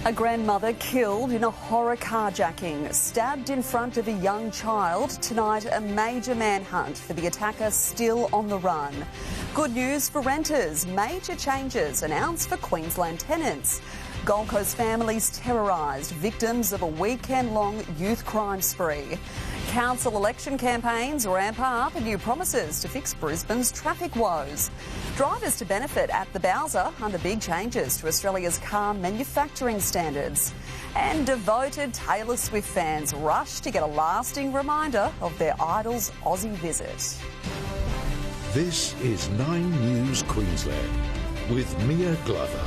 A grandmother killed in a horror carjacking, stabbed in front of a young child. Tonight, a major manhunt for the attacker still on the run. Good news for renters. Major changes announced for Queensland tenants. Gold Coast families terrorised, victims of a weekend-long youth crime spree. Council election campaigns ramp up, new promises to fix Brisbane's traffic woes. Drivers to benefit at the Bowser under big changes to Australia's car manufacturing standards. And devoted Taylor Swift fans rush to get a lasting reminder of their idol's Aussie visit. This is 9 News Queensland with Mia Glover.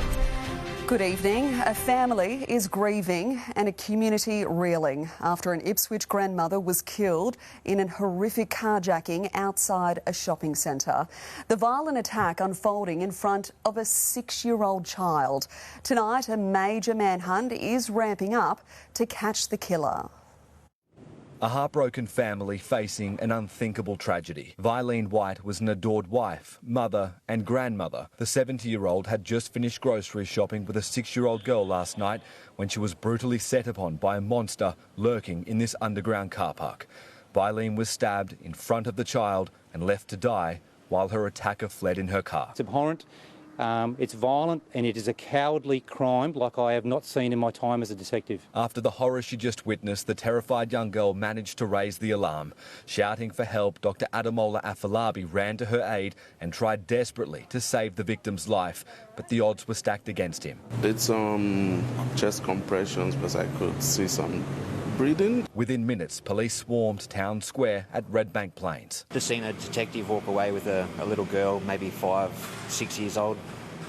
Good evening. A family is grieving and a community reeling after an Ipswich grandmother was killed in a horrific carjacking outside a shopping centre. The violent attack unfolding in front of a 6-year-old child. Tonight, a major manhunt is ramping up to catch the killer. A heartbroken family facing an unthinkable tragedy. Vilene White was an adored wife, mother and grandmother. The 70-year-old had just finished grocery shopping with a 6-year-old girl last night when she was brutally set upon by a monster lurking in this underground car park. Vilene was stabbed in front of the child and left to die while her attacker fled in her car. It's abhorrent. It's violent and it is a cowardly crime like I have not seen in my time as a detective. After the horror she just witnessed, the terrified young girl managed to raise the alarm. Shouting for help, Dr Adamola Afolabi ran to her aid and tried desperately to save the victim's life, but the odds were stacked against him. Did some chest compressions because I could see some breathing. Within minutes, police swarmed Town Square at Redbank Plains. Just seen a detective walk away with a little girl, maybe 5, 6 years old,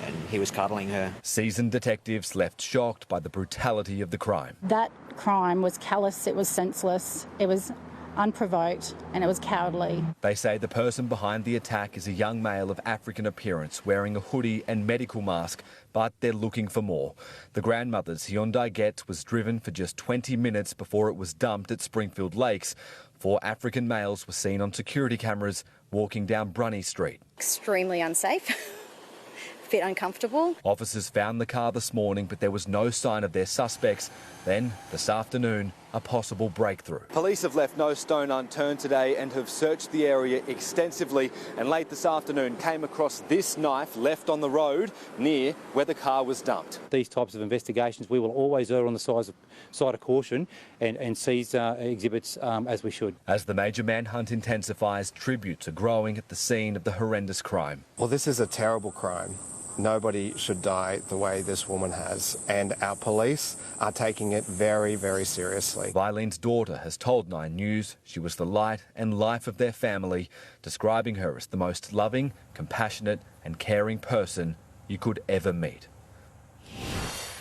and he was cuddling her. Seasoned detectives left shocked by the brutality of the crime. That crime was callous, it was senseless, it was unprovoked and it was cowardly. They say the person behind the attack is a young male of African appearance wearing a hoodie and medical mask, but they're looking for more. The grandmother's Hyundai Getz was driven for just 20 minutes before it was dumped at Springfield Lakes. 4 African males were seen on security cameras walking down Brunny Street. Extremely unsafe. A bit uncomfortable. Officers found the car this morning, but there was no sign of their suspects. Then, this afternoon, a possible breakthrough. Police have left no stone unturned today and have searched the area extensively, and late this afternoon came across this knife left on the road near where the car was dumped. These types of investigations, we will always err on the side of caution and seize exhibits as we should. As the major manhunt intensifies, tributes are growing at the scene of the horrendous crime. Well, this is a terrible crime. Nobody should die the way this woman has, and our police are taking it very, very seriously. Vilene's daughter has told 9 News she was the light and life of their family, describing her as the most loving, compassionate and caring person you could ever meet.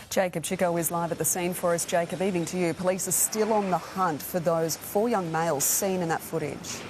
Jacob Chico is live at the scene for us. Jacob, evening to you. Police are still on the hunt for those 4 young males seen in that footage.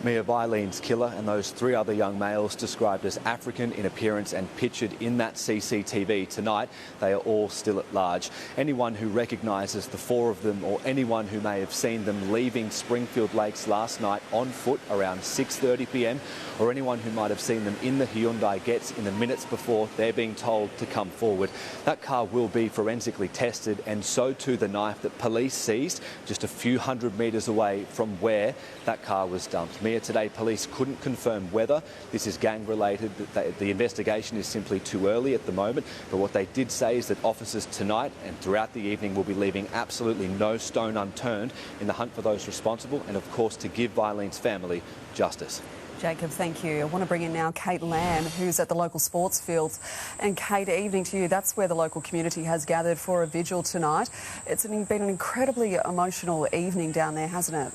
Mia, Vilene's killer and those 3 other young males described as African in appearance and pictured in that CCTV tonight, they are all still at large. Anyone who recognises the 4 of them or anyone who may have seen them leaving Springfield Lakes last night on foot around 6:30 p.m, or anyone who might have seen them in the Hyundai Getz in the minutes before, they're being told to come forward. That car will be forensically tested, and so too the knife that police seized just a few hundred metres away from where that car was dumped. Today, police couldn't confirm whether this is gang-related. The investigation is simply too early at the moment, but what they did say is that officers tonight and throughout the evening will be leaving absolutely no stone unturned in the hunt for those responsible and, of course, to give Vilene's family justice. Jacob, thank you. I want to bring in now Kate Lamb, who's at the local sports fields. And Kate, evening to you. That's where the local community has gathered for a vigil tonight. It's been an incredibly emotional evening down there, hasn't it?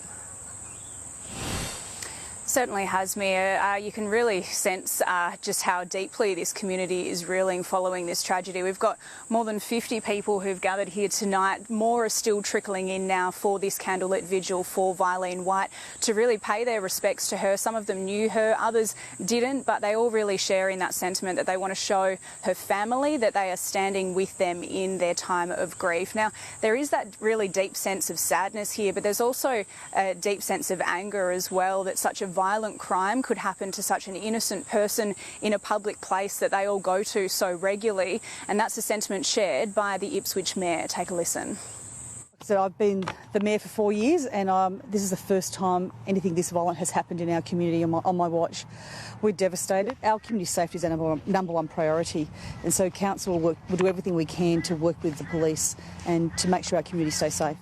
Certainly has, Mia. You can really sense just how deeply this community is reeling following this tragedy. We've got more than 50 people who've gathered here tonight. More are still trickling in now for this candlelit vigil for Vilene White to really pay their respects to her. Some of them knew her, others didn't, but they all really share in that sentiment that they want to show her family that they are standing with them in their time of grief. Now, there is that really deep sense of sadness here, but there's also a deep sense of anger as well that such a violent crime could happen to such an innocent person in a public place that they all go to so regularly, and that's a sentiment shared by the Ipswich Mayor. Take a listen. So I've been the mayor for 4 years, and this is the first time anything this violent has happened in our community on my watch. We're devastated. Our community safety is our number one priority, and so council will do everything we can to work with the police and to make sure our community stays safe.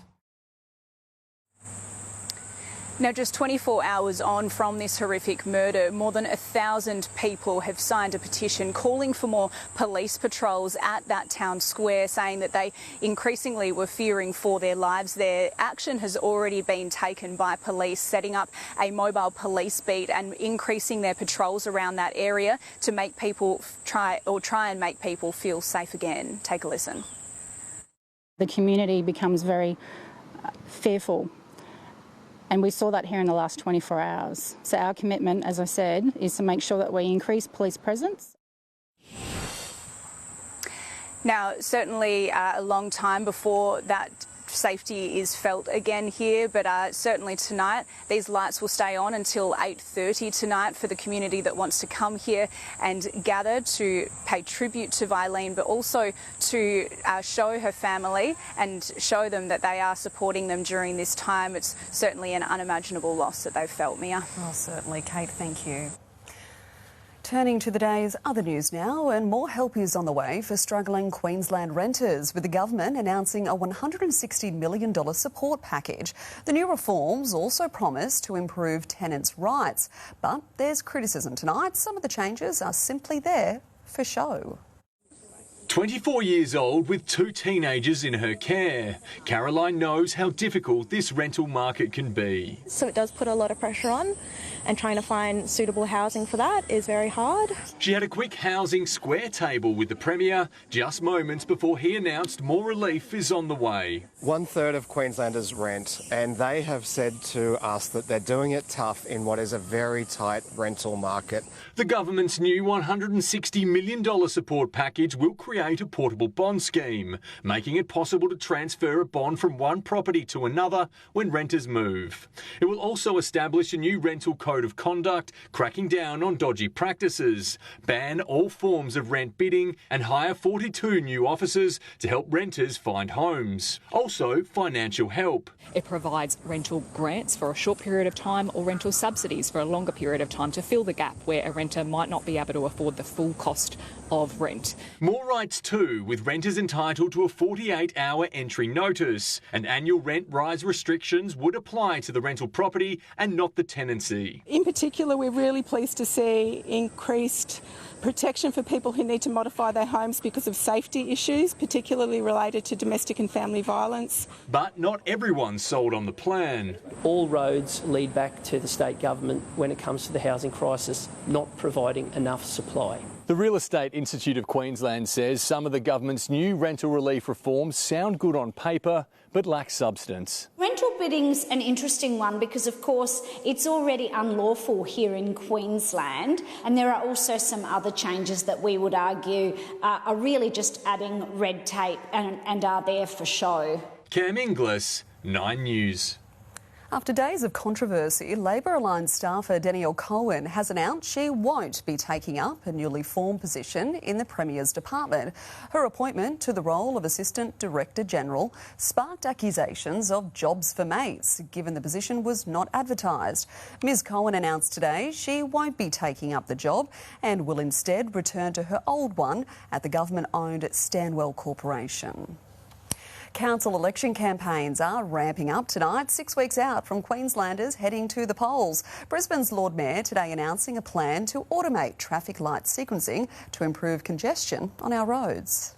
Now, just 24 hours on from this horrific murder, more than 1,000 people have signed a petition calling for more police patrols at that town square, saying that they increasingly were fearing for their lives there. Action has already been taken by police, setting up a mobile police beat and increasing their patrols around that area to make people try and make people feel safe again. Take a listen. The community becomes very fearful. And we saw that here in the last 24 hours. So our commitment, as I said, is to make sure that we increase police presence. Now, certainly a long time before that safety is felt again here, but certainly tonight these lights will stay on until 8:30 tonight for the community that wants to come here and gather to pay tribute to Vilene, but also to show her family and show them that they are supporting them during this time. It's certainly an unimaginable loss that they've felt, Mia. Well, certainly, Kate, thank you. Turning to the day's other news now, and more help is on the way for struggling Queensland renters, with the government announcing a $160 million support package. The new reforms also promise to improve tenants' rights, but there's criticism tonight. Some of the changes are simply there for show. 24 years old with 2 teenagers in her care, Caroline knows how difficult this rental market can be. So it does put a lot of pressure on, and trying to find suitable housing for that is very hard. She had a quick housing square table with the Premier just moments before he announced more relief is on the way. 1/3 of Queenslanders rent, and they have said to us that they're doing it tough in what is a very tight rental market. The government's new $160 million support package will create a portable bond scheme, making it possible to transfer a bond from one property to another when renters move. It will also establish a new rental code of conduct, cracking down on dodgy practices, ban all forms of rent bidding, and hire 42 new officers to help renters find homes. Also, financial help. It provides rental grants for a short period of time or rental subsidies for a longer period of time to fill the gap where a renter might not be able to afford the full cost of rent. More rights too, with renters entitled to a 48-hour entry notice, and annual rent rise restrictions would apply to the rental property and not the tenancy. In particular, we're really pleased to see increased protection for people who need to modify their homes because of safety issues, particularly related to domestic and family violence. But not everyone's sold on the plan. All roads lead back to the state government when it comes to the housing crisis not providing enough supply. The Real Estate Institute of Queensland says some of the government's new rental relief reforms sound good on paper but lack substance. Rental bidding's an interesting one because, of course, it's already unlawful here in Queensland, and there are also some other changes that we would argue are really just adding red tape and are there for show. Cam Inglis, 9 News. After days of controversy, Labor-aligned staffer Danielle Cohen has announced she won't be taking up a newly formed position in the Premier's department. Her appointment to the role of Assistant Director General sparked accusations of jobs for mates, given the position was not advertised. Ms Cohen announced today she won't be taking up the job and will instead return to her old one at the government-owned Stanwell Corporation. Council election campaigns are ramping up tonight, 6 weeks out from Queenslanders heading to the polls. Brisbane's Lord Mayor today announcing a plan to automate traffic light sequencing to improve congestion on our roads.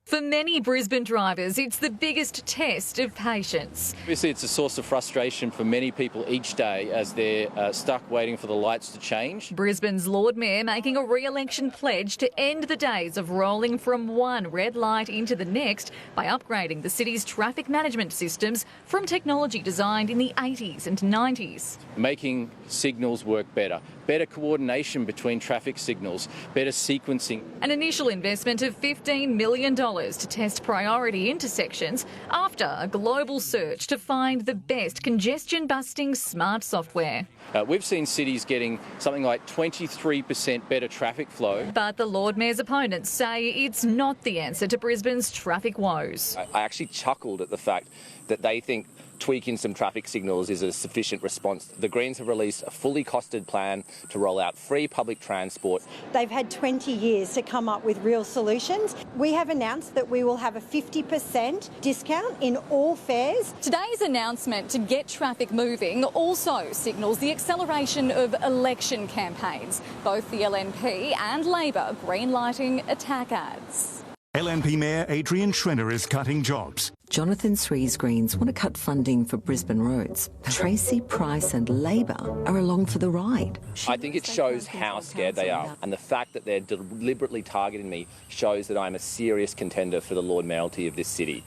For many Brisbane drivers, it's the biggest test of patience. Obviously, it's a source of frustration for many people each day as they're stuck waiting for the lights to change. Brisbane's Lord Mayor making a re-election pledge to end the days of rolling from one red light into the next by upgrading the city's traffic management systems from technology designed in the 80s and 90s. Making signals work better, better coordination between traffic signals, better sequencing. An initial investment of $15 million to test priority intersections after a global search to find the best congestion-busting smart software. We've seen cities getting something like 23% better traffic flow. But the Lord Mayor's opponents say it's not the answer to Brisbane's traffic woes. I actually chuckled at the fact that they think tweaking some traffic signals is a sufficient response. The Greens have released a fully costed plan to roll out free public transport. They've had 20 years to come up with real solutions. We have announced that we will have a 50% discount in all fares. Today's announcement to get traffic moving also signals the acceleration of election campaigns. Both the LNP and Labor greenlighting attack ads. LNP Mayor Adrian Schrenner is cutting jobs. Jonathan Sree's Greens want to cut funding for Brisbane roads. Tracy Price and Labor are along for the ride. I think it shows how scared they are, and the fact that they're deliberately targeting me shows that I'm a serious contender for the Lord Mayoralty of this city.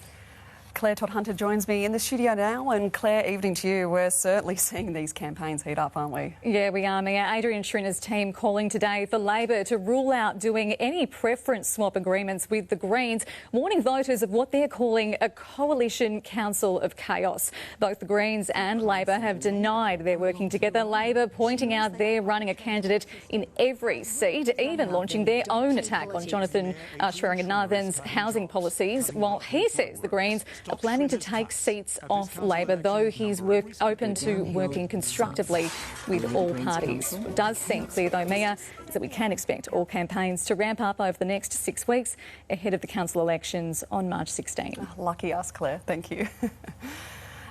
Claire Todd-Hunter joins me in the studio now, and Claire, evening to you. We're certainly seeing these campaigns heat up, aren't we? Yeah, we are, Mia. Adrian Schrinner's team calling today for Labor to rule out doing any preference swap agreements with the Greens, warning voters of what they're calling a coalition council of chaos. Both the Greens and Labor have denied they're working together. Labor pointing out they're running a candidate in every seat, even launching their own attack on Jonathan Swearingen-Nathan's housing policies, while he says the Greens are planning to take seats off Labor, though he's open to working constructively with all parties. What does seem clear, though, Mia, is that we can expect all campaigns to ramp up over the next 6 weeks ahead of the council elections on March 16. Lucky us, Claire. Thank you.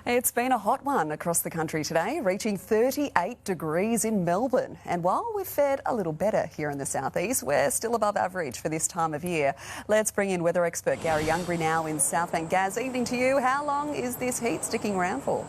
It's been a hot one across the country today, reaching 38 degrees in Melbourne. And while we've fared a little better here in the southeast, we're still above average for this time of year. Let's bring in weather expert Garry Youngberry now in Southbank. Gaz, evening to you. How long is this heat sticking around for?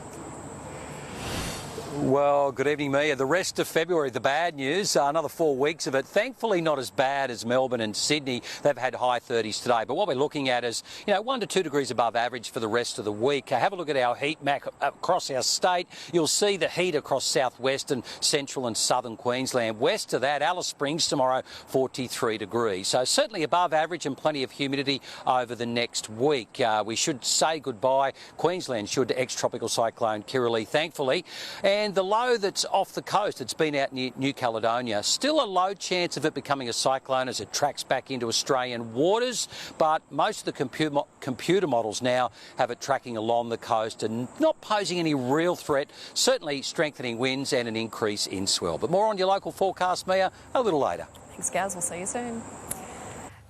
Well, good evening, Mia. The rest of February, the bad news, another 4 weeks of it. Thankfully not as bad as Melbourne and Sydney. They've had high 30s today. But what we're looking at is, 1 to 2 degrees above average for the rest of the week. Have a look at our heat map across our state. You'll see the heat across southwest and central and southern Queensland. West of that, Alice Springs tomorrow, 43 degrees. So certainly above average and plenty of humidity over the next week. We should say goodbye. Queensland should to ex-tropical cyclone Kirrily, thankfully. And the low that's off the coast, it's been out near New Caledonia. Still a low chance of it becoming a cyclone as it tracks back into Australian waters, but most of the computer models now have it tracking along the coast and not posing any real threat, certainly strengthening winds and an increase in swell. But more on your local forecast, Mia, a little later. Thanks, Gaz. We'll see you soon.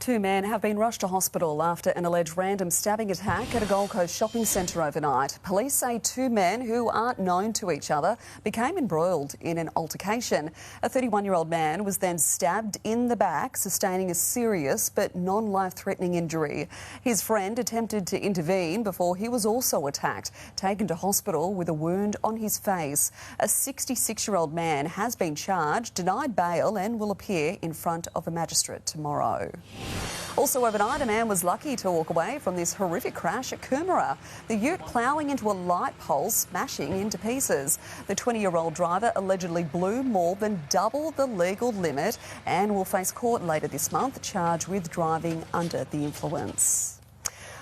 2 men have been rushed to hospital after an alleged random stabbing attack at a Gold Coast shopping centre overnight. Police say 2 men who aren't known to each other became embroiled in an altercation. A 31-year-old man was then stabbed in the back, sustaining a serious but non-life-threatening injury. His friend attempted to intervene before he was also attacked, taken to hospital with a wound on his face. A 66-year-old man has been charged, denied bail and will appear in front of a magistrate tomorrow. Also overnight, a man was lucky to walk away from this horrific crash at Coomera. The ute ploughing into a light pole, smashing into pieces. The 20-year-old driver allegedly blew more than double the legal limit and will face court later this month, charged with driving under the influence.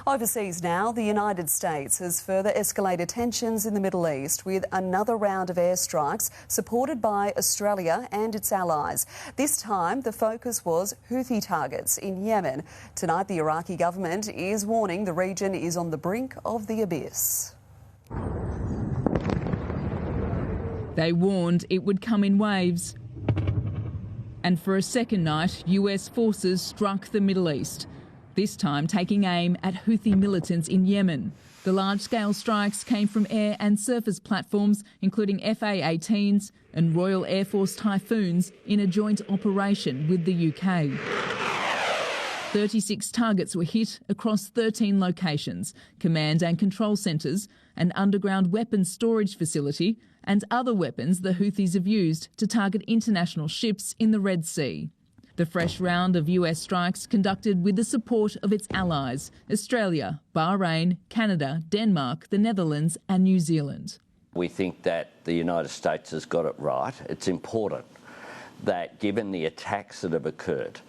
Overseas now, the United States has further escalated tensions in the Middle East with another round of airstrikes supported by Australia and its allies. This time, the focus was Houthi targets in Yemen. Tonight, the Iraqi government is warning the region is on the brink of the abyss. They warned it would come in waves. And for a second night, US forces struck the Middle East, this time taking aim at Houthi militants in Yemen. The large-scale strikes came from air and surface platforms, including FA-18s and Royal Air Force Typhoons, in a joint operation with the UK. 36 targets were hit across 13 locations, command and control centres, an underground weapons storage facility, and other weapons the Houthis have used to target international ships in the Red Sea. The fresh round of US strikes conducted with the support of its allies, Australia, Bahrain, Canada, Denmark, the Netherlands and New Zealand. We think that the United States has got it right. It's important that given the attacks that have occurred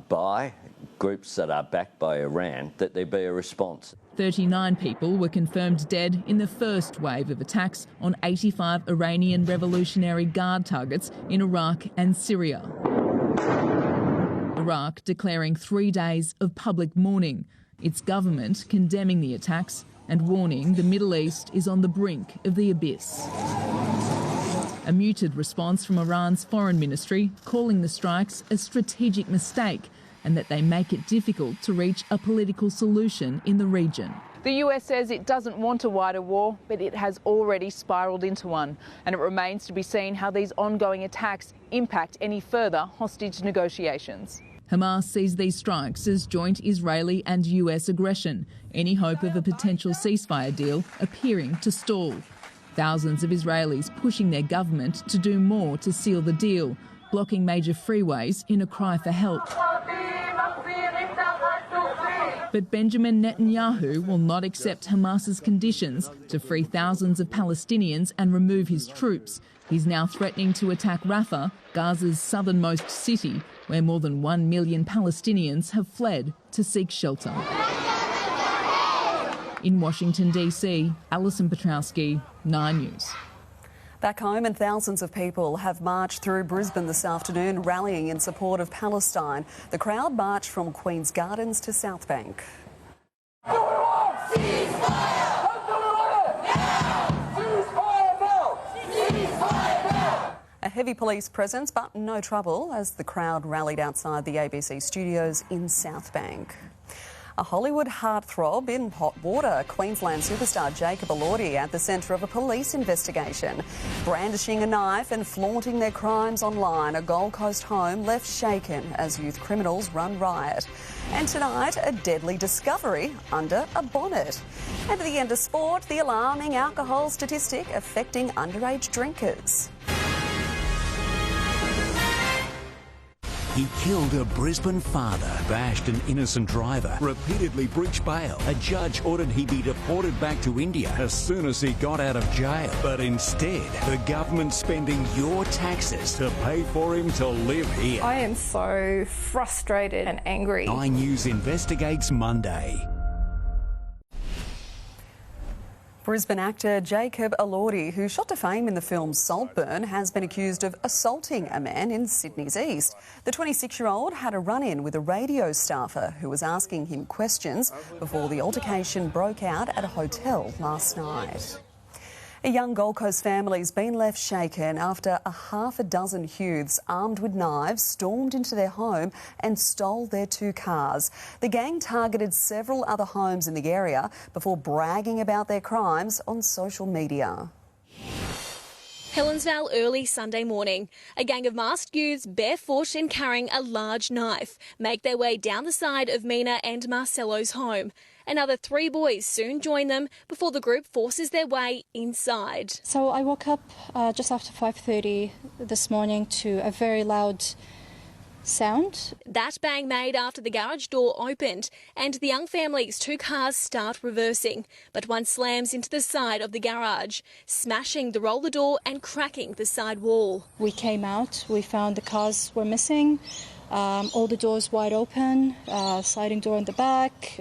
by groups that are backed by Iran, that there be a response. 39 people were confirmed dead in the first wave of attacks on 85 Iranian Revolutionary Guard targets in Iraq and Syria. Iraq declaring 3 days of public mourning, its government condemning the attacks and warning the Middle East is on the brink of the abyss. A muted response from Iran's foreign ministry calling the strikes a strategic mistake and that they make it difficult to reach a political solution in the region. The US says it doesn't want a wider war, but it has already spiralled into one, and it remains to be seen how these ongoing attacks impact any further hostage negotiations. Hamas sees these strikes as joint Israeli and US aggression, any hope of a potential ceasefire deal appearing to stall. Thousands of Israelis pushing their government to do more to seal the deal, blocking major freeways in a cry for help. But Benjamin Netanyahu will not accept Hamas's conditions to free thousands of Palestinians and remove his troops. He's now threatening to attack Rafah, Gaza's southernmost city, where more than 1 million Palestinians have fled to seek shelter. In Washington, D.C., Alison Petrowski, 9 News. Back home, and thousands of people have marched through Brisbane this afternoon, rallying in support of Palestine. The crowd marched from Queen's Gardens to South Bank. A heavy police presence, but no trouble as the crowd rallied outside the ABC studios in South Bank. A Hollywood heartthrob in hot water. Queensland superstar Jacob Elordi at the centre of a police investigation. Brandishing a knife and flaunting their crimes online, a Gold Coast home left shaken as youth criminals run riot. And tonight, a deadly discovery under a bonnet. And at the end of sport, the alarming alcohol statistic affecting underage drinkers. He killed a Brisbane father, bashed an innocent driver, repeatedly breached bail. A judge ordered he be deported back to India as soon as he got out of jail. But instead, the government's spending your taxes to pay for him to live here. I am so frustrated and angry. 9 News investigates Monday. Brisbane actor Jacob Elordi, who shot to fame in the film Saltburn, has been accused of assaulting a man in Sydney's east. The 26-year-old had a run-in with a radio staffer who was asking him questions before the altercation broke out at a hotel last night. A young Gold Coast family's been left shaken after a half a dozen youths armed with knives stormed into their home and stole their 2 cars. The gang targeted several other homes in the area before bragging about their crimes on social media. Helensvale early Sunday morning. A gang of masked youths barefoot and carrying a large knife make their way down the side of Mina and Marcelo's home. Another 3 boys soon join them before the group forces their way inside. So I woke up just after 5:30 this morning to a very loud sound. That bang made after the garage door opened and the young family's 2 cars start reversing, but one slams into the side of the garage, smashing the roller door and cracking the side wall. We came out, we found the cars were missing. All the doors wide open, sliding door in the back,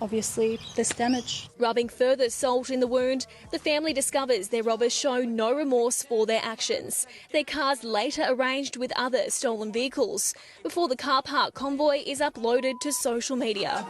obviously this damage. Rubbing further salt in the wound, the family discovers their robbers show no remorse for their actions. Their cars later arranged with other stolen vehicles before the car park convoy is uploaded to social media.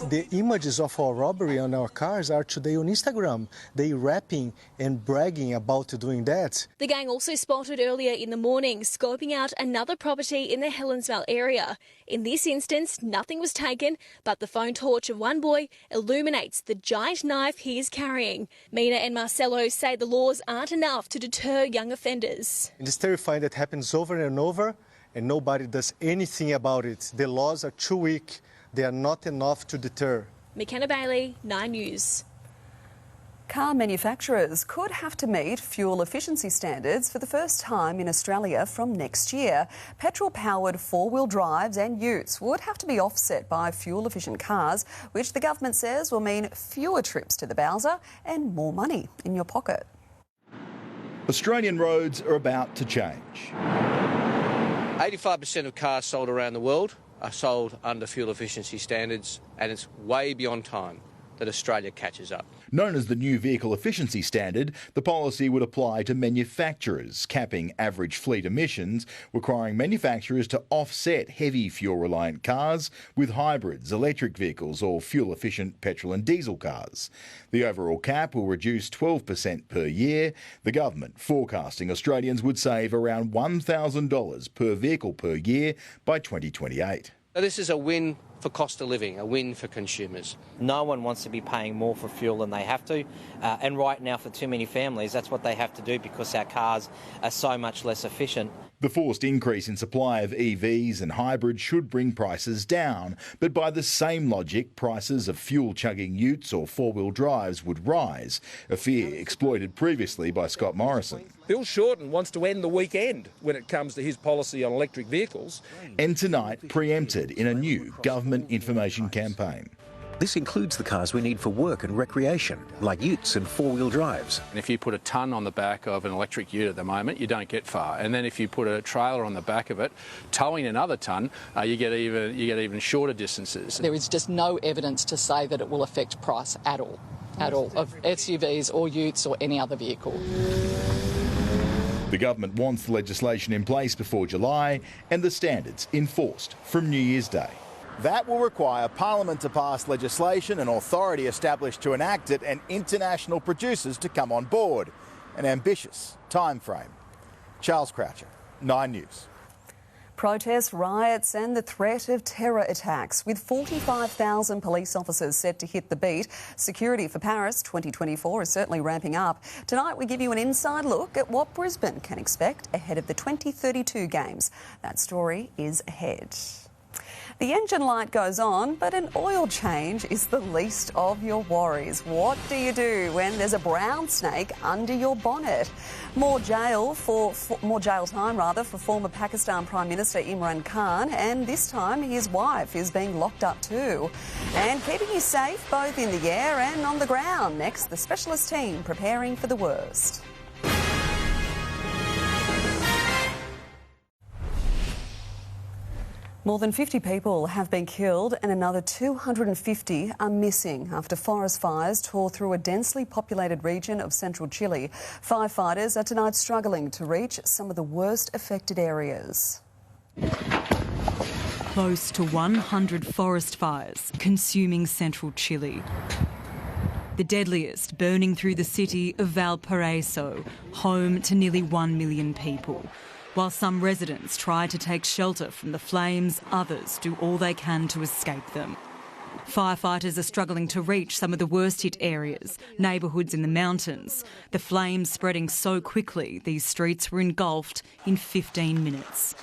The images of our robbery on our cars are today on Instagram. They rapping and bragging about doing that. The gang also spotted earlier in the morning scoping out another property in the Helensvale area. In this instance, nothing was taken, but the phone torch of one boy illuminates the giant knife he is carrying. Mina and Marcelo say the laws aren't enough to deter young offenders. It is terrifying that happens over and over, and nobody does anything about it. The laws are too weak. They are not enough to deter. McKenna Bailey, 9 News. Car manufacturers could have to meet fuel efficiency standards for the first time in Australia from next year. Petrol-powered four-wheel drives and utes would have to be offset by fuel-efficient cars, which the government says will mean fewer trips to the Bowser and more money in your pocket. Australian roads are about to change. 85% of cars sold around the world are sold under fuel efficiency standards, and it's way beyond time that Australia catches up. Known as the New Vehicle Efficiency Standard, the policy would apply to manufacturers, capping average fleet emissions, requiring manufacturers to offset heavy fuel-reliant cars with hybrids, electric vehicles or fuel-efficient petrol and diesel cars. The overall cap will reduce 12% per year, the government forecasting Australians would save around $1,000 per vehicle per year by 2028. Now, this is a win for cost of living, a win for consumers. No one wants to be paying more for fuel than they have to, and right now for too many families that's what they have to do because our cars are so much less efficient. The forced increase in supply of EVs and hybrids should bring prices down, but by the same logic, prices of fuel-chugging utes or four-wheel drives would rise, a fear exploited previously by Scott Morrison. Bill Shorten wants to end the weekend when it comes to his policy on electric vehicles. And tonight preempted in a new government information campaign. This includes the cars we need for work and recreation, like utes and four-wheel drives. And if you put a tonne on the back of an electric ute at the moment, you don't get far. And then if you put a trailer on the back of it, towing another tonne, you get even shorter distances. There is just no evidence to say that it will affect price at all, of SUVs or utes or any other vehicle. The government wants the legislation in place before July and the standards enforced from New Year's Day. That will require Parliament to pass legislation, an authority established to enact it, and international producers to come on board. An ambitious time frame. Charles Croucher, 9 News. Protests, riots and the threat of terror attacks. With 45,000 police officers set to hit the beat, security for Paris 2024 is certainly ramping up. Tonight we give you an inside look at what Brisbane can expect ahead of the 2032 Games. That story is ahead. The engine light goes on, but an oil change is the least of your worries. What do you do when there's a brown snake under your bonnet? More jail time for former Pakistan Prime Minister Imran Khan, and this time his wife is being locked up too. And keeping you safe both in the air and on the ground. Next, the specialist team preparing for the worst. More than 50 people have been killed and another 250 are missing after forest fires tore through a densely populated region of central Chile. Firefighters are tonight struggling to reach some of the worst affected areas. Close to 100 forest fires consuming central Chile. The deadliest burning through the city of Valparaiso, home to nearly 1 million people. While some residents try to take shelter from the flames, others do all they can to escape them. Firefighters are struggling to reach some of the worst hit areas, neighbourhoods in the mountains. The flames spreading so quickly, these streets were engulfed in 15 minutes.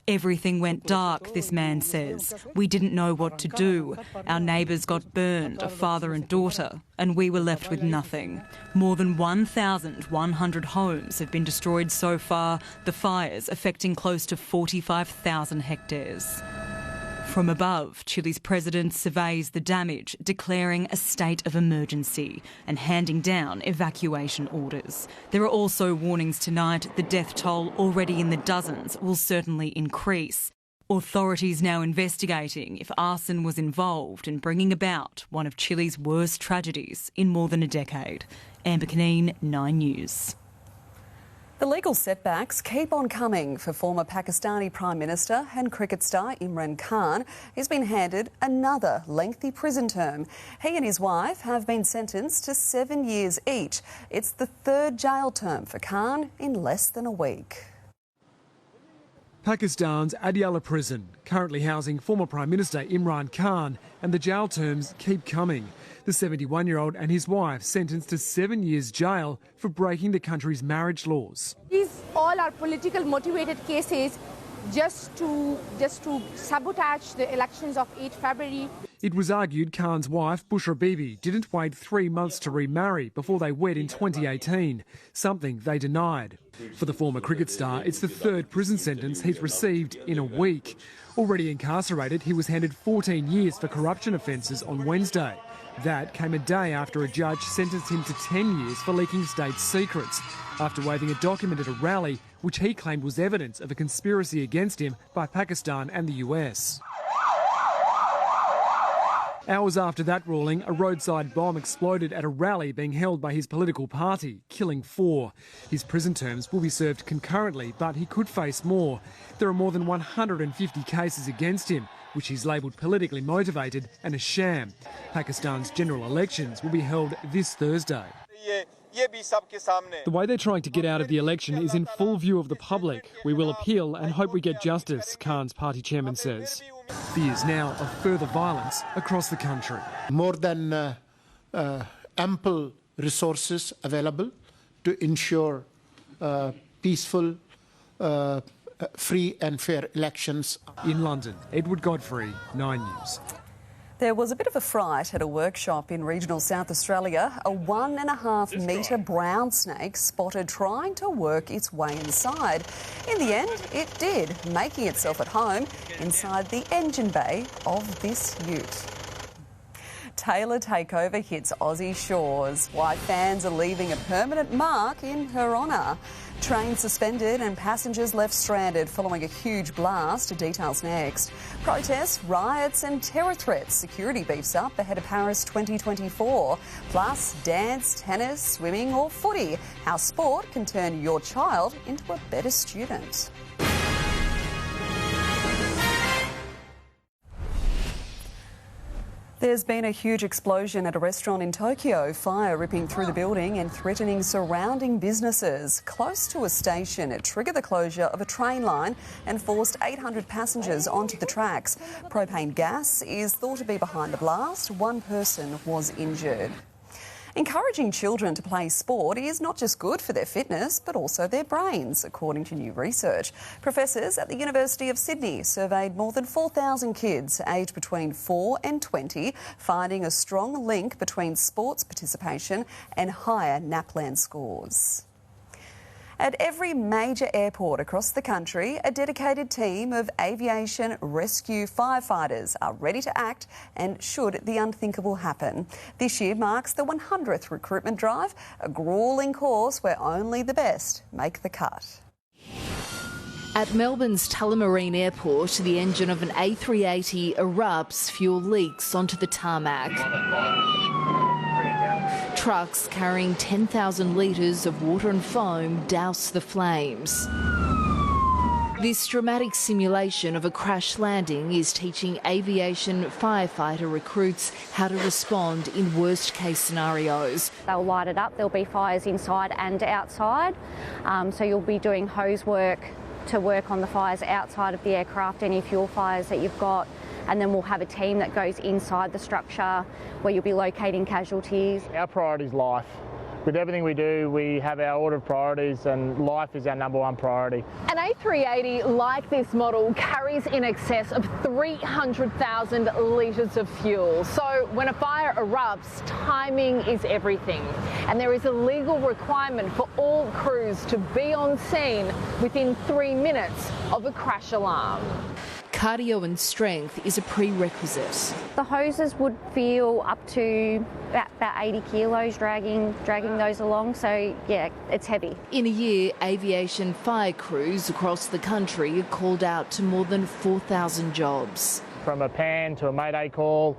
Everything went dark, this man says. We didn't know what to do. Our neighbours got burned, a father and daughter, and we were left with nothing. More than 1,100 homes have been destroyed so far, the fires affecting close to 45,000 hectares. From above, Chile's president surveys the damage, declaring a state of emergency and handing down evacuation orders. There are also warnings tonight the death toll, already in the dozens, will certainly increase. Authorities now investigating if arson was involved in bringing about one of Chile's worst tragedies in more than a decade. Amber Caneen, 9 News. The legal setbacks keep on coming for former Pakistani Prime Minister and cricket star Imran Khan. He's been handed another lengthy prison term. He and his wife have been sentenced to 7 years each. It's the third jail term for Khan in less than a week. Pakistan's Adiala prison, currently housing former Prime Minister Imran Khan, and the jail terms keep coming. The 71-year-old and his wife sentenced to 7 years jail for breaking the country's marriage laws. These all are political motivated cases just to sabotage the elections of 8 February. It was argued Khan's wife, Bushra Bibi, didn't wait 3 months to remarry before they wed in 2018, something they denied. For the former cricket star, it's the third prison sentence he's received in a week. Already incarcerated, he was handed 14 years for corruption offences on Wednesday. That came a day after a judge sentenced him to 10 years for leaking state secrets, after waving a document at a rally which he claimed was evidence of a conspiracy against him by Pakistan and the US. Hours after that ruling, a roadside bomb exploded at a rally being held by his political party, killing 4. His prison terms will be served concurrently, but he could face more. There are more than 150 cases against him, which he's labelled politically motivated and a sham. Pakistan's general elections will be held this Thursday. The way they're trying to get out of the election is in full view of the public. We will appeal and hope we get justice, Khan's party chairman says. Fears now of further violence across the country. More than ample resources available to ensure peaceful, free and fair elections. In London, Edward Godfrey, 9 News. There was a bit of a fright at a workshop in regional South Australia. A 1.5 metre brown snake spotted trying to work its way inside. In the end, it did, making itself at home inside the engine bay of this ute. Taylor takeover hits Aussie shores. Why fans are leaving a permanent mark in her honour. Trains suspended and passengers left stranded following a huge blast. Details next. Protests, riots and terror threats. Security beefs up ahead of Paris 2024. Plus dance, tennis, swimming or footy. How sport can turn your child into a better student. There's been a huge explosion at a restaurant in Tokyo, fire ripping through the building and threatening surrounding businesses. Close to a station, it triggered the closure of a train line and forced 800 passengers onto the tracks. Propane gas is thought to be behind the blast. One person was injured. Encouraging children to play sport is not just good for their fitness, but also their brains, according to new research. Professors at the University of Sydney surveyed more than 4,000 kids aged between 4 and 20, finding a strong link between sports participation and higher NAPLAN scores. At every major airport across the country, a dedicated team of aviation rescue firefighters are ready to act and should the unthinkable happen. This year marks the 100th recruitment drive, a gruelling course where only the best make the cut. At Melbourne's Tullamarine Airport, the engine of an A380 erupts, fuel leaks onto the tarmac. Trucks carrying 10,000 litres of water and foam douse the flames. This dramatic simulation of a crash landing is teaching aviation firefighter recruits how to respond in worst-case scenarios. They'll light it up, there'll be fires inside and outside, so you'll be doing hose work to work on the fires outside of the aircraft, any fuel fires that you've got. And then we'll have a team that goes inside the structure where you'll be locating casualties. Our priority is life. With everything we do, we have our order of priorities and life is our number one priority. An A380 like this model carries in excess of 300,000 litres of fuel. So when a fire erupts, timing is everything. And there is a legal requirement for all crews to be on scene within 3 minutes of a crash alarm. Cardio and strength is a prerequisite. The hoses would feel up to about 80 kilos dragging those along, so yeah, it's heavy. In a year, aviation fire crews across the country are called out to more than 4,000 jobs. From a PAN to a Mayday call,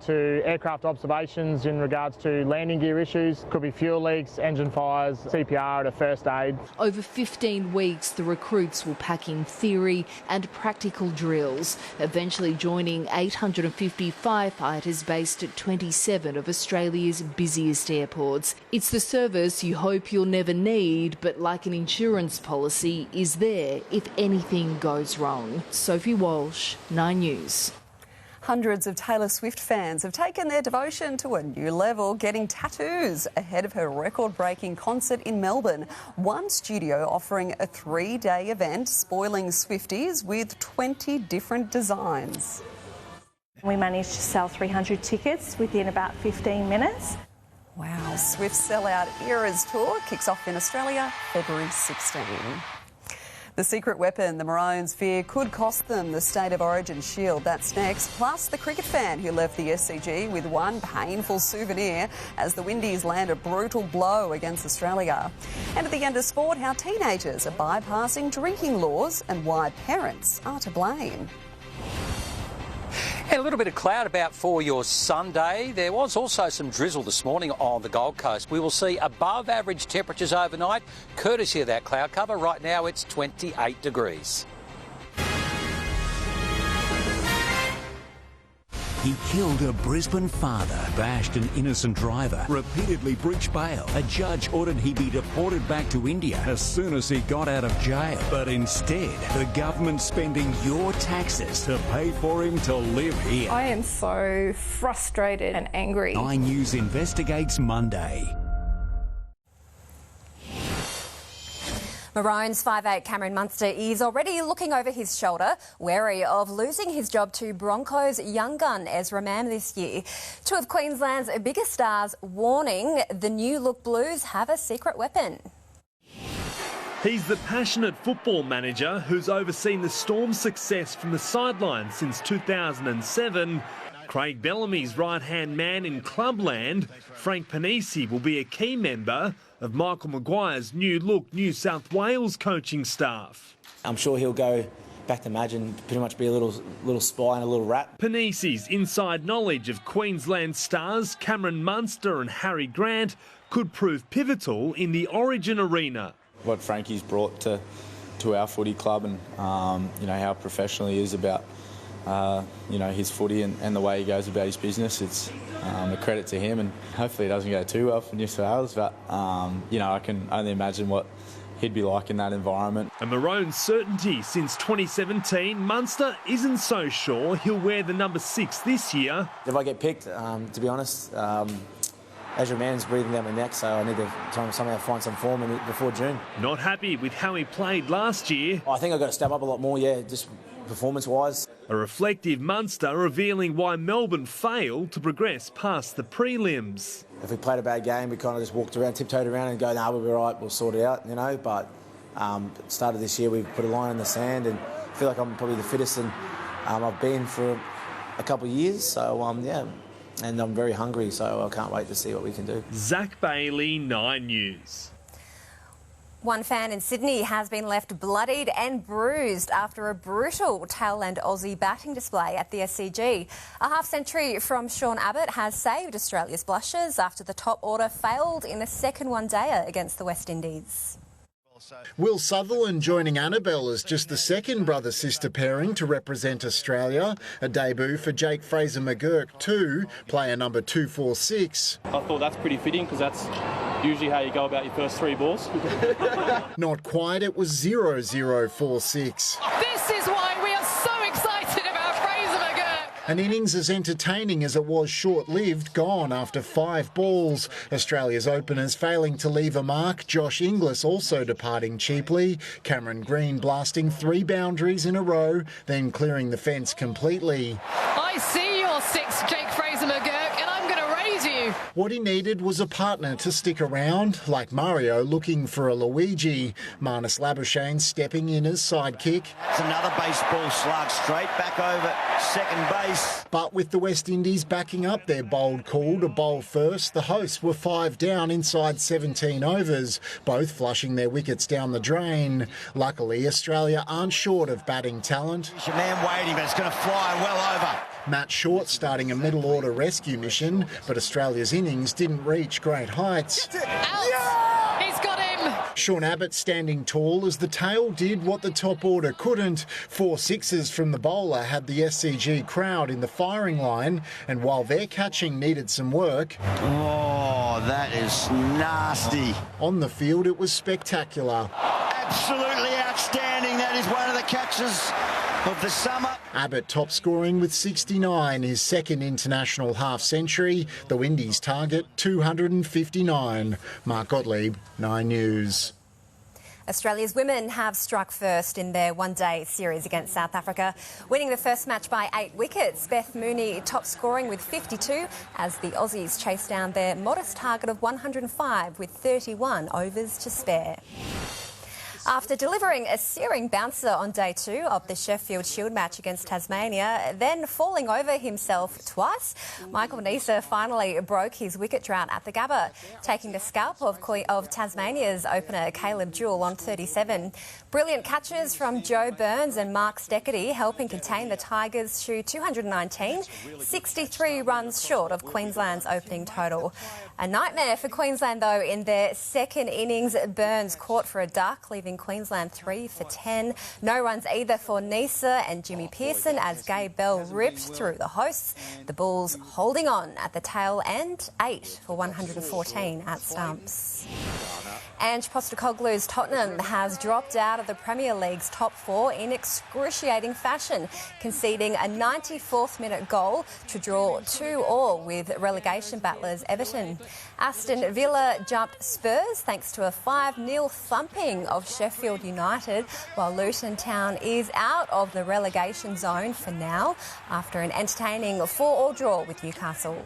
to aircraft observations in regards to landing gear issues, could be fuel leaks, engine fires, CPR and a first aid. Over 15 weeks, the recruits will pack in theory and practical drills, eventually joining 850 firefighters based at 27 of Australia's busiest airports. It's the service you hope you'll never need, but like an insurance policy, is there if anything goes wrong. Sophie Walsh, 9 News. Hundreds of Taylor Swift fans have taken their devotion to a new level, getting tattoos ahead of her record-breaking concert in Melbourne. One studio offering a 3-day event, spoiling Swifties with 20 different designs. We managed to sell 300 tickets within about 15 minutes. Wow. Swift's sellout Eras tour kicks off in Australia February 16. The secret weapon the Maroons fear could cost them the State of Origin shield. That's next. Plus, the cricket fan who left the SCG with one painful souvenir as the Windies land a brutal blow against Australia. And at the end of sport, how teenagers are bypassing drinking laws and why parents are to blame. And a little bit of cloud about for your Sunday. There was also some drizzle this morning on the Gold Coast. We will see above average temperatures overnight, courtesy of that cloud cover. Right now it's 28 degrees. He killed a Brisbane father, bashed an innocent driver, repeatedly breached bail. A judge ordered he be deported back to India as soon as he got out of jail. But instead, the government's spending your taxes to pay for him to live here. I am so frustrated and angry. 9 News investigates Monday. Maroons 5'8" Cameron Munster is already looking over his shoulder, wary of losing his job to Broncos young gun Ezra Mam this year. Two of Queensland's biggest stars warning the new look Blues have a secret weapon. He's the passionate football manager who's overseen the Storm's success from the sidelines since 2007. Craig Bellamy's right-hand man in clubland, Frank Panisi, will be a key member of Michael Maguire's new look New South Wales coaching staff. I'm sure he'll go back to Madge and pretty much be a little spy and a little rat. Panisi's inside knowledge of Queensland stars Cameron Munster and Harry Grant could prove pivotal in the Origin arena. What Frankie's brought to our footy club and how professional he is about his footy and the way he goes about his business, it's a credit to him, and hopefully it doesn't go too well for New South Wales, but I can only imagine what he'd be like in that environment. A Maroons certainty since 2017, Munster isn't so sure he'll wear the number 6 this year. If I get picked, to be honest, Ezra Mann's breathing down my neck, so I need to try and somehow find some form before June. Not happy with how he played last year. I think I've got to step up a lot more, just performance-wise. A reflective Munster revealing why Melbourne failed to progress past the prelims. If we played a bad game, we kind of just walked around, tiptoed around and go, we'll be all right, we'll sort it out, But start of this year, we've put a line in the sand and I feel like I'm probably the fittest and I've been for a couple of years. So, and I'm very hungry, so I can't wait to see what we can do. Zach Bailey, 9 News. One fan in Sydney has been left bloodied and bruised after a brutal tailend Aussie batting display at the SCG. A half-century from Sean Abbott has saved Australia's blushes after the top order failed in the second one-dayer against the West Indies. Will Sutherland joining Annabelle as just the second brother-sister pairing to represent Australia. A debut for Jake Fraser-McGurk too, player number 246. I thought that's pretty fitting because that's usually how you go about your first 3 balls. Not quite, it was 0-0-4-6. This is why we are so excited about Fraser-McGurk. An innings as entertaining as it was short-lived, gone after 5 balls. Australia's openers failing to leave a mark. Josh Inglis also departing cheaply. Cameron Green blasting 3 boundaries in a row, then clearing the fence completely. I see your 6, Jake Fraser-McGurk, and I'm going to raise you. What he needed was a partner to stick around, like Mario looking for a Luigi. Marnus Labuschagne stepping in as sidekick. It's another baseball slug straight back over second base. But with the West Indies backing up their bold call to bowl first, the hosts were 5 down inside 17 overs, both flushing their wickets down the drain. Luckily, Australia aren't short of batting talent. There's your man waiting, but it's going to fly well over. Matt Short starting a middle-order rescue mission, but Australia's innings didn't reach great heights. Out! Yeah! He's got him! Sean Abbott standing tall as the tail did what the top order couldn't. 4 sixes from the bowler had the SCG crowd in the firing line, and while their catching needed some work... Oh, that is nasty. On the field, it was spectacular. Absolutely outstanding. That is one of the catches of the summer. Abbott top scoring with 69, his second international half-century. The Windies target 259. Mark Gottlieb, 9 News. Australia's women have struck first in their one-day series against South Africa, winning the first match by 8 wickets. Beth Mooney top scoring with 52 as the Aussies chased down their modest target of 105 with 31 overs to spare. After delivering a searing bouncer on day 2 of the Sheffield Shield match against Tasmania, then falling over himself twice, Michael Neser finally broke his wicket drought at the Gabba, taking the scalp of Tasmania's opener Caleb Jewell on 37. Brilliant catches from Joe Burns and Mark Steckety helping contain the Tigers to 219, 63 runs short of Queensland's opening total. A nightmare for Queensland, though, in their second innings. Burns caught for a duck, leaving Queensland 3 for 10. No runs either for Neser and Jimmy Pearson as Gabe Bell ripped through the hosts. The Bulls holding on at the tail end, 8 for 114 at stumps. Ange Postecoglou's Tottenham has dropped out of the Premier League's top 4 in excruciating fashion, conceding a 94th minute goal to draw 2-2 with relegation battlers Everton. Aston Villa jumped Spurs thanks to a 5-0 thumping of Sheffield United, while Luton Town is out of the relegation zone for now after an entertaining 4-4 draw with Newcastle.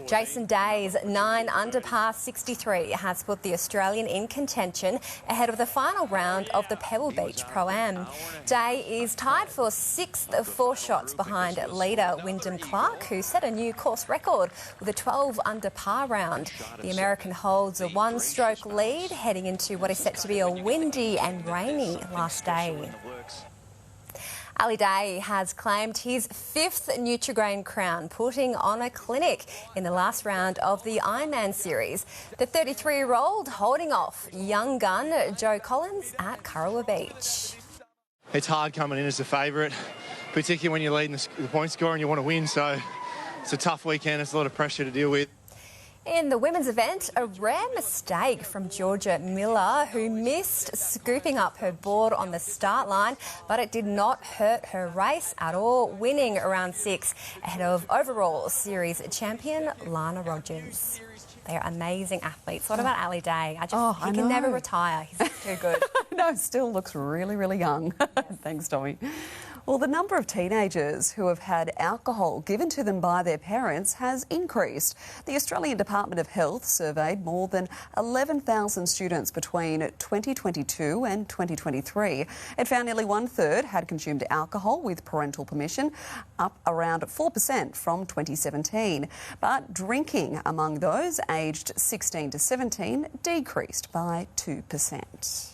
Jason Day's 9-under par 63 has put the Australian in contention ahead of the final round of the Pebble Beach Pro-Am. Day is tied for 6th of 4 shots behind leader Wyndham Clark, who set a new course record with a 12-under par round. The American holds a 1-stroke lead heading into what is set to be a windy and rainy last day. Ali Day has claimed his 5th Nutrigrain crown, putting on a clinic in the last round of the Ironman series. The 33-year-old holding off young gun Joe Collins at Kurrawa Beach. It's hard coming in as a favourite, particularly when you're leading the point score and you want to win, so it's a tough weekend. It's a lot of pressure to deal with. In the women's event, a rare mistake from Georgia Miller, who missed scooping up her board on the start line, but it did not hurt her race at all, winning around 6 ahead of overall series champion Lana Rogers. They're amazing athletes. What about Ali Day? He can never retire. He's too good. No, still looks really, really young. Thanks, Tommy. Well, the number of teenagers who have had alcohol given to them by their parents has increased. The Australian Department of Health surveyed more than 11,000 students between 2022 and 2023. It found nearly 1/3 had consumed alcohol with parental permission, up around 4% from 2017. But drinking among those aged 16 to 17 decreased by 2%.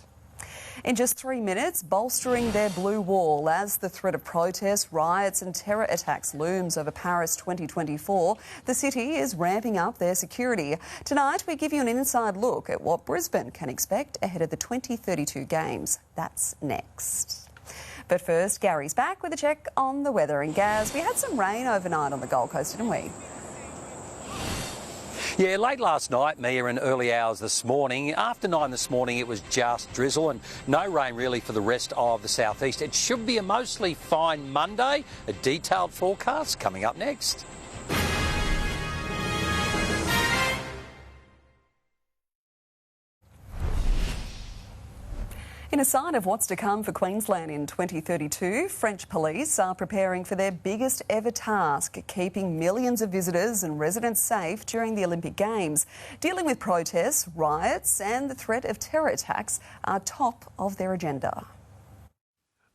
In just 3 minutes, bolstering their blue wall as the threat of protests, riots and terror attacks looms over Paris 2024, the city is ramping up their security. Tonight, we give you an inside look at what Brisbane can expect ahead of the 2032 Games. That's next. But first, Garry's back with a check on the weather. And Gaz, we had some rain overnight on the Gold Coast, didn't we? Yeah, late last night, Mia, and early hours this morning. After 9 this morning, it was just drizzle and no rain really for the rest of the southeast. It should be a mostly fine Monday. A detailed forecast coming up next. In a sign of what's to come for Queensland in 2032, French police are preparing for their biggest ever task, keeping millions of visitors and residents safe during the Olympic Games. Dealing with protests, riots and the threat of terror attacks are top of their agenda.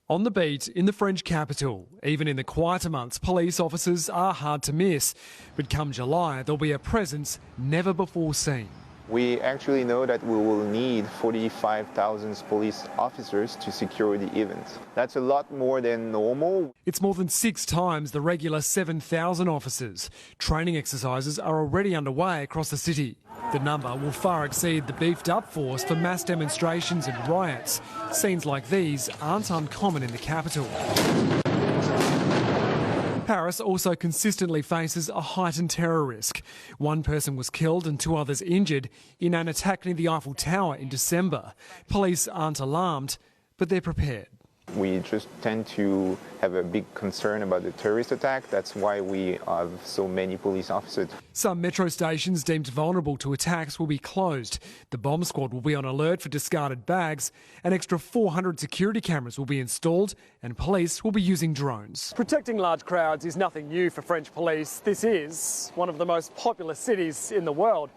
On the beat in the French capital, even in the quieter months, police officers are hard to miss. But come July, there'll be a presence never before seen. We actually know that we will need 45,000 police officers to secure the event. That's a lot more than normal. It's more than 6 times the regular 7,000 officers. Training exercises are already underway across the city. The number will far exceed the beefed-up force for mass demonstrations and riots. Scenes like these aren't uncommon in the capital. Paris also consistently faces a heightened terror risk. 1 person was killed and 2 others injured in an attack near the Eiffel Tower in December. Police aren't alarmed, but they're prepared. We just tend to have a big concern about the terrorist attack. That's why we have so many police officers. Some metro stations deemed vulnerable to attacks will be closed. The bomb squad will be on alert for discarded bags. An extra 400 security cameras will be installed and police will be using drones. Protecting large crowds is nothing new for French police. This is one of the most populous cities in the world.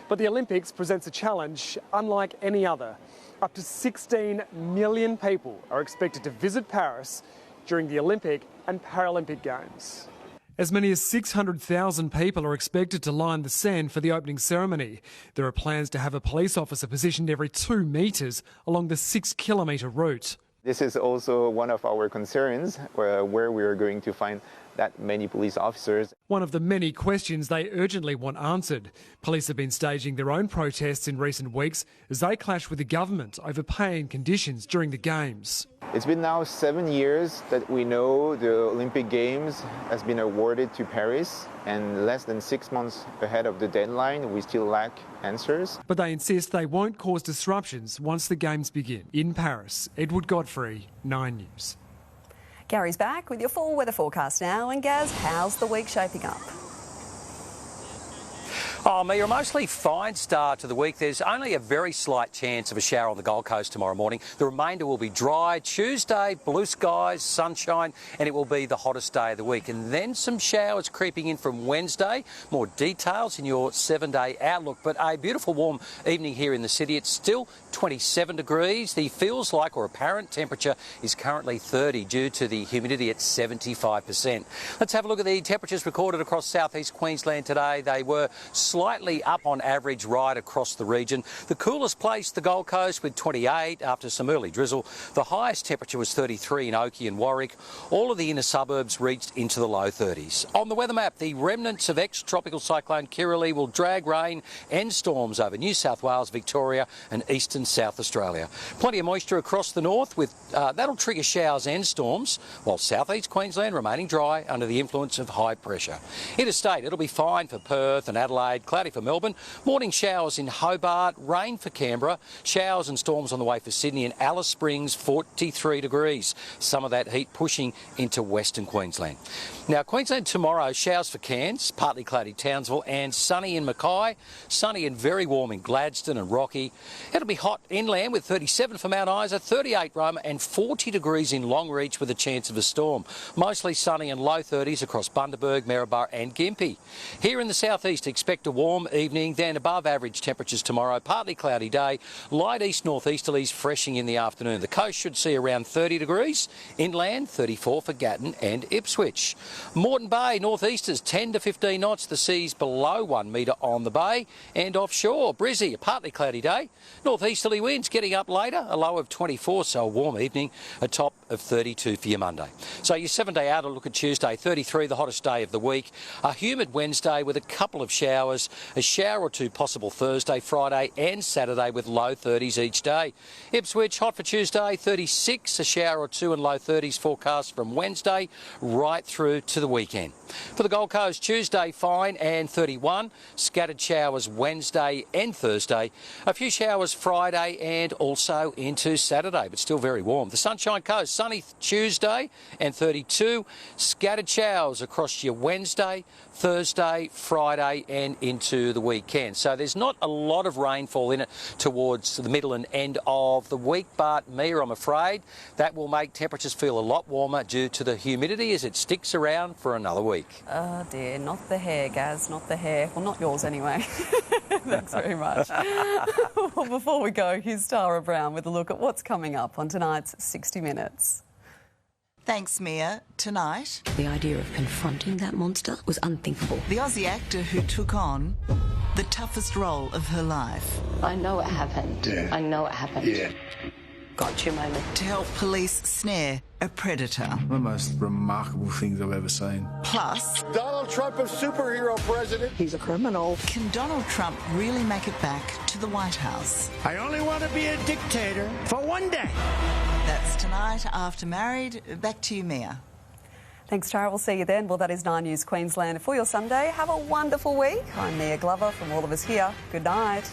But the Olympics presents a challenge unlike any other. Up to 16 million people are expected to visit Paris during the Olympic and Paralympic Games. As many as 600,000 people are expected to line the Seine for the opening ceremony. There are plans to have a police officer positioned every 2 metres along the 6-kilometre route. This is also one of our concerns, where we are going to find that many police officers. One of the many questions they urgently want answered. Police have been staging their own protests in recent weeks as they clash with the government over pay and conditions during the Games. It's been now 7 years that we know the Olympic Games has been awarded to Paris, and less than 6 months ahead of the deadline, we still lack answers. But they insist they won't cause disruptions once the Games begin. In Paris, Edward Godfrey, 9 News. Garry's back with your full weather forecast now. And Gaz, how's the week shaping up? Oh, Mia, a mostly fine start to the week. There's only a very slight chance of a shower on the Gold Coast tomorrow morning. The remainder will be dry. Tuesday, blue skies, sunshine, and it will be the hottest day of the week. And then some showers creeping in from Wednesday. More details in your 7-day outlook. But a beautiful warm evening here in the city. It's still 27 degrees. The feels like or apparent temperature is currently 30 due to the humidity at 75%. Let's have a look at the temperatures recorded across southeast Queensland today. They were slightly up on average right across the region. The coolest place, the Gold Coast, with 28 after some early drizzle. The highest temperature was 33 in Oakey and Warwick. All of the inner suburbs reached into the low 30s. On the weather map, the remnants of ex-tropical cyclone Kirrily will drag rain and storms over New South Wales, Victoria and eastern South Australia. Plenty of moisture across the north, with that'll trigger showers and storms, while southeast Queensland remaining dry under the influence of high pressure. Interstate, it'll be fine for Perth and Adelaide. Cloudy for Melbourne, morning showers in Hobart, rain for Canberra, showers and storms on the way for Sydney, and Alice Springs 43 degrees. Some of that heat pushing into western Queensland. Now Queensland tomorrow, showers for Cairns, partly cloudy Townsville and sunny in Mackay, sunny and very warm in Gladstone and Rocky. It'll be hot inland with 37 for Mount Isa, 38 Roma and 40 degrees in Longreach with a chance of a storm. Mostly sunny and low 30s across Bundaberg, Maryborough and Gympie. Here in the southeast, expect a warm evening, then above average temperatures tomorrow, partly cloudy day, light east northeasterlies freshing in the afternoon. The coast should see around 30 degrees, inland 34 for Gatton and Ipswich. Moreton Bay, northeasters 10 to 15 knots, the seas below 1 metre on the bay, and offshore, Brizzy, a partly cloudy day, northeasterly winds getting up later, a low of 24, so a warm evening, a top of 32 for your Monday. So your 7-day outlook at Tuesday, 33, the hottest day of the week, a humid Wednesday with a couple of showers, a shower or two possible Thursday, Friday and Saturday with low 30s each day. Ipswich, hot for Tuesday, 36, a shower or two and low 30s forecast from Wednesday right through to the weekend. For the Gold Coast, Tuesday fine and 31, scattered showers Wednesday and Thursday, a few showers Friday and also into Saturday, but still very warm. The Sunshine Coast, sunny Tuesday and 32, scattered showers across your Wednesday, Thursday, Friday and into the weekend. So there's not a lot of rainfall in it towards the middle and end of the week, but Mia, I'm afraid that will make temperatures feel a lot warmer due to the humidity as it sticks around for another week. Oh dear, not the hair, Gaz, not the hair. Well, not yours anyway. Thanks very much. Well, before we go, here's Tara Brown with a look at what's coming up on tonight's 60 Minutes. Thanks, Mia. Tonight, the idea of confronting that monster was unthinkable. The Aussie actor who took on the toughest role of her life. I know it happened. Yeah. I know it happened. Yeah. Gotcha moment. To help police snare a predator. One of the most remarkable things I've ever seen. Plus, Donald Trump, a superhero president. He's a criminal. Can Donald Trump really make it back to the White House? I only want to be a dictator for one day. That's tonight after Married. Back to you, Mia. Thanks, Tara. We'll see you then. Well, that is 9 News Queensland. For your Sunday, have a wonderful week. I'm Mia Glover from all of us here. Good night.